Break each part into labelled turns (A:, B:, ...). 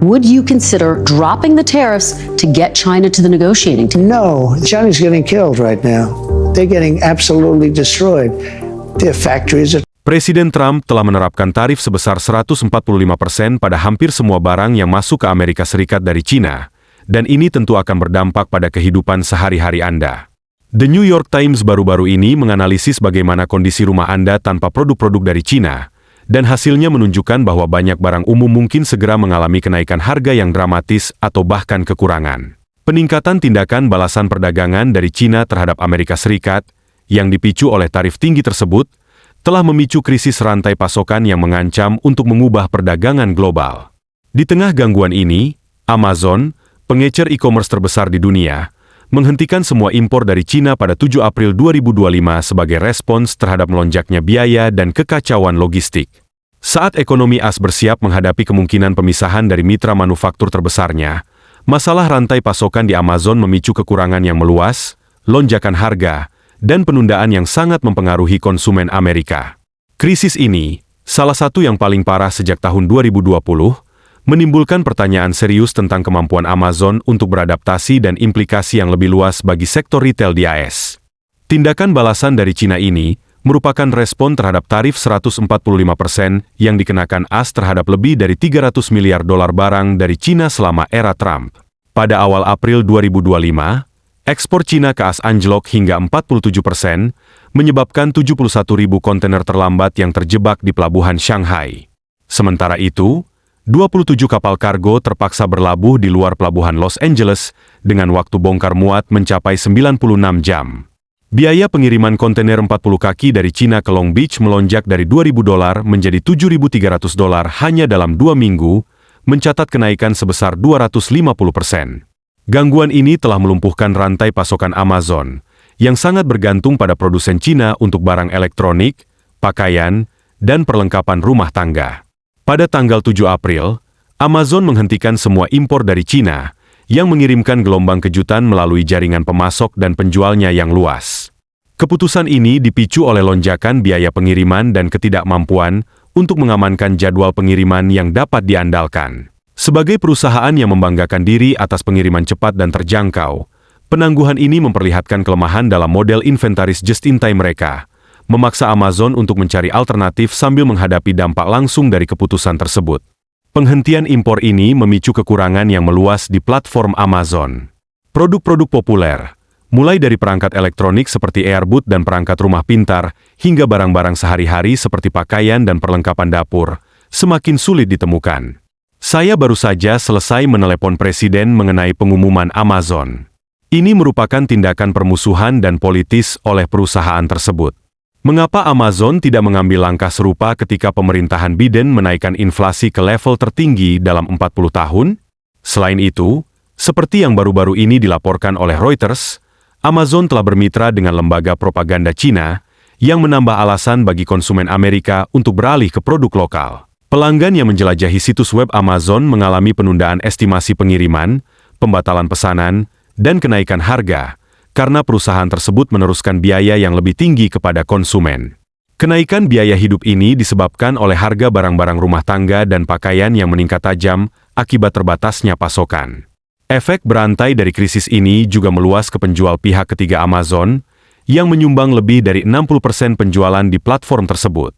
A: Would you consider dropping the tariffs to get China to the negotiating table?
B: No, China's getting killed right now. They're getting absolutely destroyed. Their factories are...
C: Presiden Trump telah menerapkan tarif sebesar 145% pada hampir semua barang yang masuk ke Amerika Serikat dari China, dan ini tentu akan berdampak pada kehidupan sehari-hari Anda. The New York Times baru-baru ini menganalisis bagaimana kondisi rumah Anda tanpa produk-produk dari China, dan hasilnya menunjukkan bahwa banyak barang umum mungkin segera mengalami kenaikan harga yang dramatis atau bahkan kekurangan. Peningkatan tindakan balasan perdagangan dari China terhadap Amerika Serikat, yang dipicu oleh tarif tinggi tersebut, telah memicu krisis rantai pasokan yang mengancam untuk mengubah perdagangan global. Di tengah gangguan ini, Amazon, pengecer e-commerce terbesar di dunia, menghentikan semua impor dari China pada 7 April 2025 sebagai respons terhadap melonjaknya biaya dan kekacauan logistik. Saat ekonomi AS bersiap menghadapi kemungkinan pemisahan dari mitra manufaktur terbesarnya, masalah rantai pasokan di Amazon memicu kekurangan yang meluas, lonjakan harga, dan penundaan yang sangat mempengaruhi konsumen Amerika. Krisis ini, salah satu yang paling parah sejak tahun 2020, menimbulkan pertanyaan serius tentang kemampuan Amazon untuk beradaptasi dan implikasi yang lebih luas bagi sektor retail di AS. Tindakan balasan dari China ini merupakan respon terhadap tarif 145% yang dikenakan AS terhadap lebih dari 300 miliar dolar barang dari China selama era Trump. Pada awal April 2025, ekspor China ke AS anjlok hingga 47%, menyebabkan 71.000 kontainer terlambat yang terjebak di pelabuhan Shanghai. Sementara itu, 27 kapal kargo terpaksa berlabuh di luar pelabuhan Los Angeles dengan waktu bongkar muat mencapai 96 jam. Biaya pengiriman kontainer 40 kaki dari China ke Long Beach melonjak dari $2.000 menjadi $7.300 hanya dalam 2 minggu, mencatat kenaikan sebesar 250%. Gangguan ini telah melumpuhkan rantai pasokan Amazon, yang sangat bergantung pada produsen China untuk barang elektronik, pakaian, dan perlengkapan rumah tangga. Pada tanggal 7 April, Amazon menghentikan semua impor dari China, yang mengirimkan gelombang kejutan melalui jaringan pemasok dan penjualnya yang luas. Keputusan ini dipicu oleh lonjakan biaya pengiriman dan ketidakmampuan untuk mengamankan jadwal pengiriman yang dapat diandalkan. Sebagai perusahaan yang membanggakan diri atas pengiriman cepat dan terjangkau, penangguhan ini memperlihatkan kelemahan dalam model inventaris just-in-time mereka, memaksa Amazon untuk mencari alternatif sambil menghadapi dampak langsung dari keputusan tersebut. Penghentian impor ini memicu kekurangan yang meluas di platform Amazon. Produk-produk populer, mulai dari perangkat elektronik seperti earbud dan perangkat rumah pintar, hingga barang-barang sehari-hari seperti pakaian dan perlengkapan dapur, semakin sulit ditemukan. Saya baru saja selesai menelepon Presiden mengenai pengumuman Amazon. Ini merupakan tindakan permusuhan dan politis oleh perusahaan tersebut. Mengapa Amazon tidak mengambil langkah serupa ketika pemerintahan Biden menaikkan inflasi ke level tertinggi dalam 40 tahun? Selain itu, seperti yang baru-baru ini dilaporkan oleh Reuters, Amazon telah bermitra dengan lembaga propaganda China yang menambah alasan bagi konsumen Amerika untuk beralih ke produk lokal. Pelanggan yang menjelajahi situs web Amazon mengalami penundaan estimasi pengiriman, pembatalan pesanan, dan kenaikan harga, karena perusahaan tersebut meneruskan biaya yang lebih tinggi kepada konsumen. Kenaikan biaya hidup ini disebabkan oleh harga barang-barang rumah tangga dan pakaian yang meningkat tajam akibat terbatasnya pasokan. Efek berantai dari krisis ini juga meluas ke penjual pihak ketiga Amazon, yang menyumbang lebih dari 60% penjualan di platform tersebut.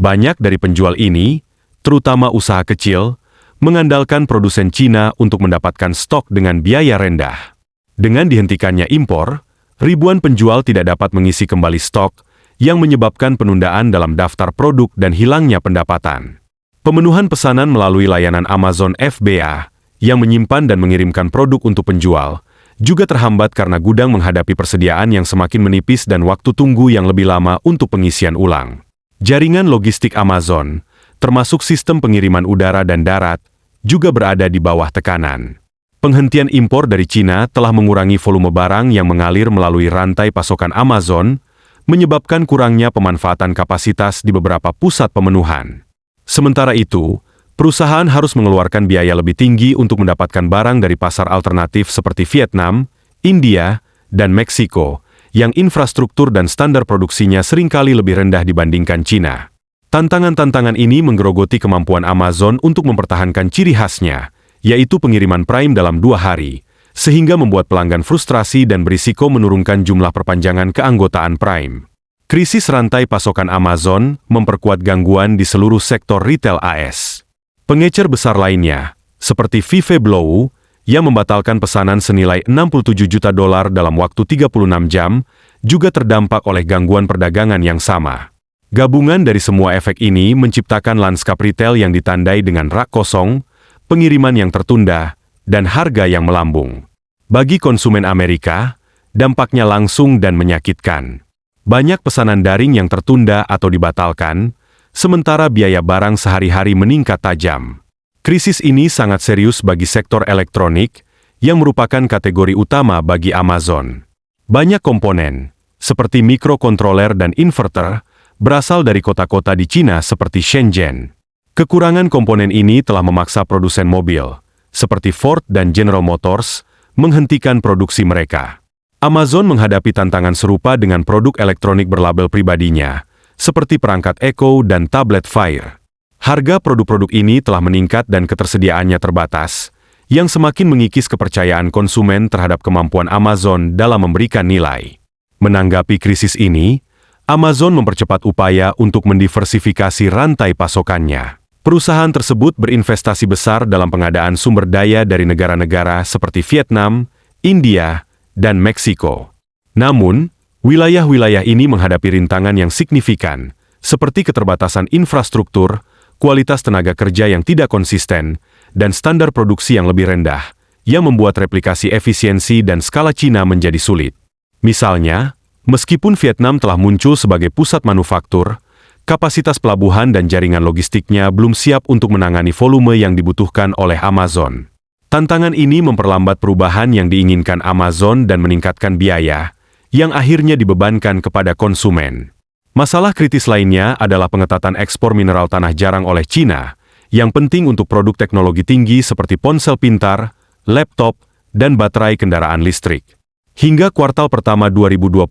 C: Banyak dari penjual ini, terutama usaha kecil, mengandalkan produsen China untuk mendapatkan stok dengan biaya rendah. Dengan dihentikannya impor, ribuan penjual tidak dapat mengisi kembali stok, yang menyebabkan penundaan dalam daftar produk dan hilangnya pendapatan. Pemenuhan pesanan melalui layanan Amazon FBA, yang menyimpan dan mengirimkan produk untuk penjual, juga terhambat karena gudang menghadapi persediaan yang semakin menipis dan waktu tunggu yang lebih lama untuk pengisian ulang. Jaringan logistik Amazon, termasuk sistem pengiriman udara dan darat, juga berada di bawah tekanan. Penghentian impor dari China telah mengurangi volume barang yang mengalir melalui rantai pasokan Amazon, menyebabkan kurangnya pemanfaatan kapasitas di beberapa pusat pemenuhan. Sementara itu, perusahaan harus mengeluarkan biaya lebih tinggi untuk mendapatkan barang dari pasar alternatif seperti Vietnam, India, dan Meksiko, yang infrastruktur dan standar produksinya seringkali lebih rendah dibandingkan China. Tantangan-tantangan ini menggerogoti kemampuan Amazon untuk mempertahankan ciri khasnya, yaitu pengiriman Prime dalam 2 hari, sehingga membuat pelanggan frustrasi dan berisiko menurunkan jumlah perpanjangan keanggotaan Prime. Krisis rantai pasokan Amazon memperkuat gangguan di seluruh sektor retail AS. Pengecer besar lainnya, seperti Vive Below, yang membatalkan pesanan senilai $67 juta dalam waktu 36 jam, juga terdampak oleh gangguan perdagangan yang sama. Gabungan dari semua efek ini menciptakan lanskap retail yang ditandai dengan rak kosong, pengiriman yang tertunda, dan harga yang melambung. Bagi konsumen Amerika, dampaknya langsung dan menyakitkan. Banyak pesanan daring yang tertunda atau dibatalkan, sementara biaya barang sehari-hari meningkat tajam. Krisis ini sangat serius bagi sektor elektronik, yang merupakan kategori utama bagi Amazon. Banyak komponen, seperti mikrokontroler dan inverter, berasal dari kota-kota di Cina seperti Shenzhen. Kekurangan komponen ini telah memaksa produsen mobil, seperti Ford dan General Motors, menghentikan produksi mereka. Amazon menghadapi tantangan serupa dengan produk elektronik berlabel pribadinya, seperti perangkat Echo dan tablet Fire. Harga produk-produk ini telah meningkat dan ketersediaannya terbatas, yang semakin mengikis kepercayaan konsumen terhadap kemampuan Amazon dalam memberikan nilai. Menanggapi krisis ini, Amazon mempercepat upaya untuk mendiversifikasi rantai pasokannya. Perusahaan tersebut berinvestasi besar dalam pengadaan sumber daya dari negara-negara seperti Vietnam, India, dan Meksiko. Namun, wilayah-wilayah ini menghadapi rintangan yang signifikan, seperti keterbatasan infrastruktur, kualitas tenaga kerja yang tidak konsisten, dan standar produksi yang lebih rendah, yang membuat replikasi efisiensi dan skala Cina menjadi sulit. Misalnya, meskipun Vietnam telah muncul sebagai pusat manufaktur, kapasitas pelabuhan dan jaringan logistiknya belum siap untuk menangani volume yang dibutuhkan oleh Amazon. Tantangan ini memperlambat perubahan yang diinginkan Amazon dan meningkatkan biaya, yang akhirnya dibebankan kepada konsumen. Masalah kritis lainnya adalah pengetatan ekspor mineral tanah jarang oleh Cina, yang penting untuk produk teknologi tinggi seperti ponsel pintar, laptop, dan baterai kendaraan listrik. Hingga kuartal pertama 2025,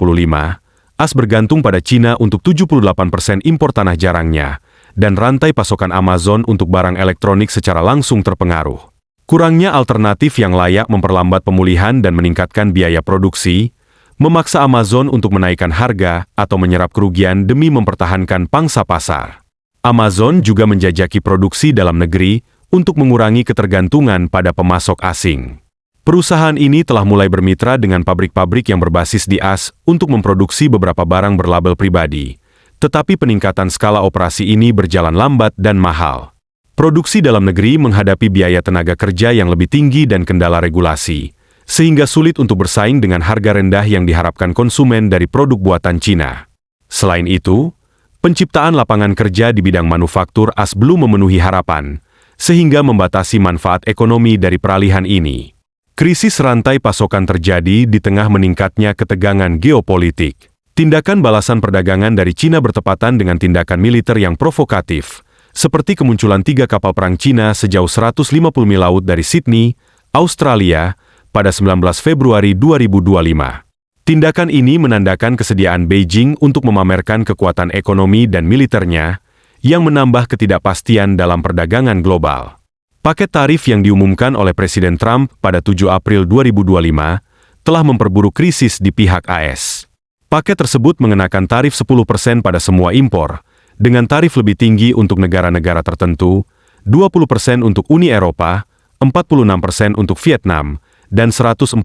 C: AS bergantung pada Cina untuk 78% impor tanah jarangnya, dan rantai pasokan Amazon untuk barang elektronik secara langsung terpengaruh. Kurangnya alternatif yang layak memperlambat pemulihan dan meningkatkan biaya produksi, memaksa Amazon untuk menaikkan harga atau menyerap kerugian demi mempertahankan pangsa pasar. Amazon juga menjajaki produksi dalam negeri untuk mengurangi ketergantungan pada pemasok asing. Perusahaan ini telah mulai bermitra dengan pabrik-pabrik yang berbasis di AS untuk memproduksi beberapa barang berlabel pribadi, tetapi peningkatan skala operasi ini berjalan lambat dan mahal. Produksi dalam negeri menghadapi biaya tenaga kerja yang lebih tinggi dan kendala regulasi, sehingga sulit untuk bersaing dengan harga rendah yang diharapkan konsumen dari produk buatan Cina. Selain itu, penciptaan lapangan kerja di bidang manufaktur AS belum memenuhi harapan, sehingga membatasi manfaat ekonomi dari peralihan ini. Krisis rantai pasokan terjadi di tengah meningkatnya ketegangan geopolitik. Tindakan balasan perdagangan dari Cina bertepatan dengan tindakan militer yang provokatif, seperti kemunculan 3 kapal perang Cina sejauh 150 mil laut dari Sydney, Australia, pada 19 Februari 2025. Tindakan ini menandakan kesediaan Beijing untuk memamerkan kekuatan ekonomi dan militernya, yang menambah ketidakpastian dalam perdagangan global. Paket tarif yang diumumkan oleh Presiden Trump pada 7 April 2025 telah memperburuk krisis di pihak AS. Paket tersebut mengenakan tarif 10% pada semua impor, dengan tarif lebih tinggi untuk negara-negara tertentu, 20% untuk Uni Eropa, 46% untuk Vietnam, dan 145%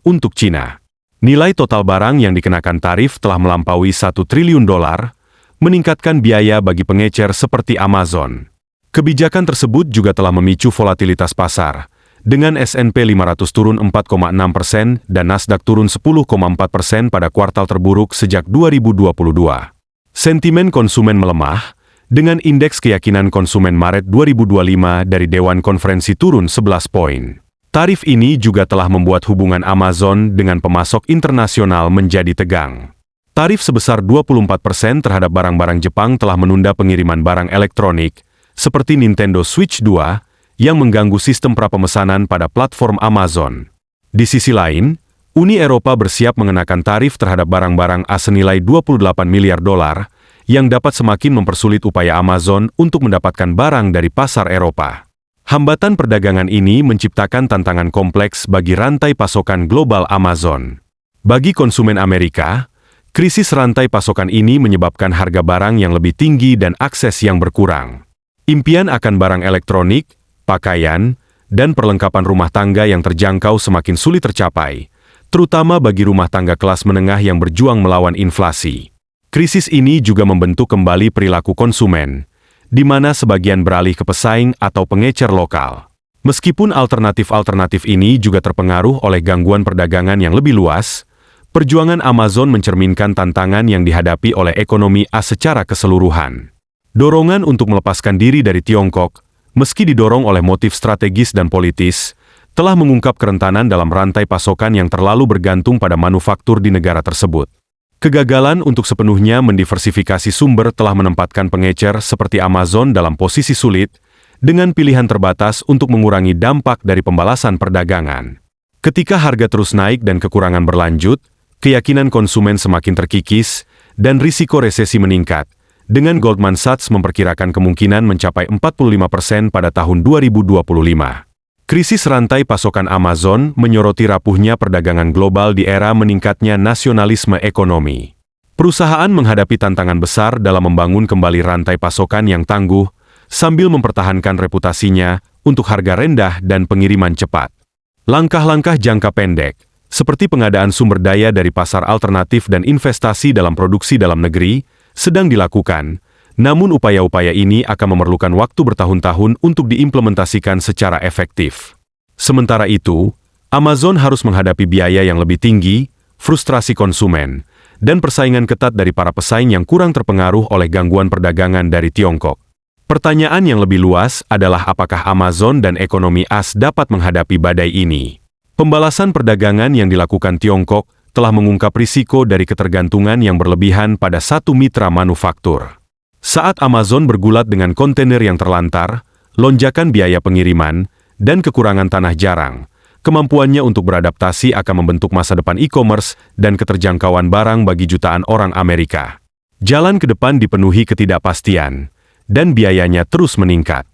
C: untuk Cina. Nilai total barang yang dikenakan tarif telah melampaui $1 triliun, meningkatkan biaya bagi pengecer seperti Amazon. Kebijakan tersebut juga telah memicu volatilitas pasar, dengan S&P 500 turun 4,6% dan Nasdaq turun 10,4% pada kuartal terburuk sejak 2022. Sentimen konsumen melemah, dengan indeks keyakinan konsumen Maret 2025 dari Dewan Konferensi turun 11 poin. Tarif ini juga telah membuat hubungan Amazon dengan pemasok internasional menjadi tegang. Tarif sebesar 24% terhadap barang-barang Jepang telah menunda pengiriman barang elektronik, seperti Nintendo Switch 2, yang mengganggu sistem prapemesanan pada platform Amazon. Di sisi lain, Uni Eropa bersiap mengenakan tarif terhadap barang-barang AS senilai $28 miliar, yang dapat semakin mempersulit upaya Amazon untuk mendapatkan barang dari pasar Eropa. Hambatan perdagangan ini menciptakan tantangan kompleks bagi rantai pasokan global Amazon. Bagi konsumen Amerika, krisis rantai pasokan ini menyebabkan harga barang yang lebih tinggi dan akses yang berkurang. Impian akan barang elektronik, pakaian, dan perlengkapan rumah tangga yang terjangkau semakin sulit tercapai, terutama bagi rumah tangga kelas menengah yang berjuang melawan inflasi. Krisis ini juga membentuk kembali perilaku konsumen, di mana sebagian beralih ke pesaing atau pengecer lokal. Meskipun alternatif-alternatif ini juga terpengaruh oleh gangguan perdagangan yang lebih luas, perjuangan Amazon mencerminkan tantangan yang dihadapi oleh ekonomi AS secara keseluruhan. Dorongan untuk melepaskan diri dari Tiongkok, meski didorong oleh motif strategis dan politis, telah mengungkap kerentanan dalam rantai pasokan yang terlalu bergantung pada manufaktur di negara tersebut. Kegagalan untuk sepenuhnya mendiversifikasi sumber telah menempatkan pengecer seperti Amazon dalam posisi sulit, dengan pilihan terbatas untuk mengurangi dampak dari pembalasan perdagangan. Ketika harga terus naik dan kekurangan berlanjut, keyakinan konsumen semakin terkikis, dan risiko resesi meningkat, dengan Goldman Sachs memperkirakan kemungkinan mencapai 45% pada tahun 2025. Krisis rantai pasokan Amazon menyoroti rapuhnya perdagangan global di era meningkatnya nasionalisme ekonomi. Perusahaan menghadapi tantangan besar dalam membangun kembali rantai pasokan yang tangguh, sambil mempertahankan reputasinya untuk harga rendah dan pengiriman cepat. Langkah-langkah jangka pendek, seperti pengadaan sumber daya dari pasar alternatif dan investasi dalam produksi dalam negeri, sedang dilakukan. Namun upaya-upaya ini akan memerlukan waktu bertahun-tahun untuk diimplementasikan secara efektif. Sementara itu, Amazon harus menghadapi biaya yang lebih tinggi, frustrasi konsumen, dan persaingan ketat dari para pesaing yang kurang terpengaruh oleh gangguan perdagangan dari Tiongkok. Pertanyaan yang lebih luas adalah apakah Amazon dan ekonomi AS dapat menghadapi badai ini. Pembalasan perdagangan yang dilakukan Tiongkok telah mengungkap risiko dari ketergantungan yang berlebihan pada satu mitra manufaktur. Saat Amazon bergulat dengan kontainer yang terlantar, lonjakan biaya pengiriman, dan kekurangan tanah jarang, kemampuannya untuk beradaptasi akan membentuk masa depan e-commerce dan keterjangkauan barang bagi jutaan orang Amerika. Jalan ke depan dipenuhi ketidakpastian, dan biayanya terus meningkat.